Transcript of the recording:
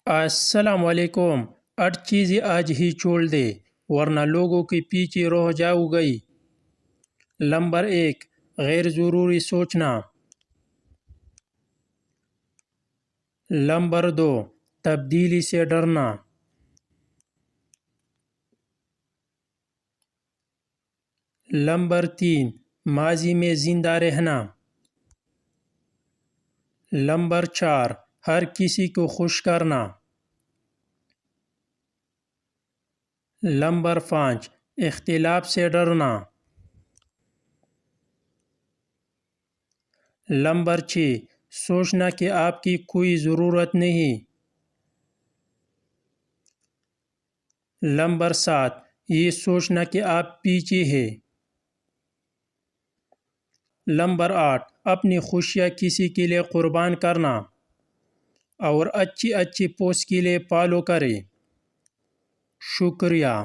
السلام علیکم۔ اٹھ چیزیں آج ہی چھوڑ دے ورنہ لوگوں کے پیچھے رہ جاؤ گئی۔ نمبر 1، غیر ضروری سوچنا۔ نمبر 2، تبدیلی سے ڈرنا۔ نمبر 3، ماضی میں زندہ رہنا۔ نمبر 4، ہر کسی کو خوش کرنا۔ نمبر 5، اختلاف سے ڈرنا۔ نمبر 6، سوچنا کہ آپ کی کوئی ضرورت نہیں۔ نمبر 7، یہ سوچنا کہ آپ پیچھے ہیں۔ نمبر 8، اپنی خوشیاں کسی کے لیے قربان کرنا اور اچھی پوسٹ کے لیے فالو کریں۔ شکریہ۔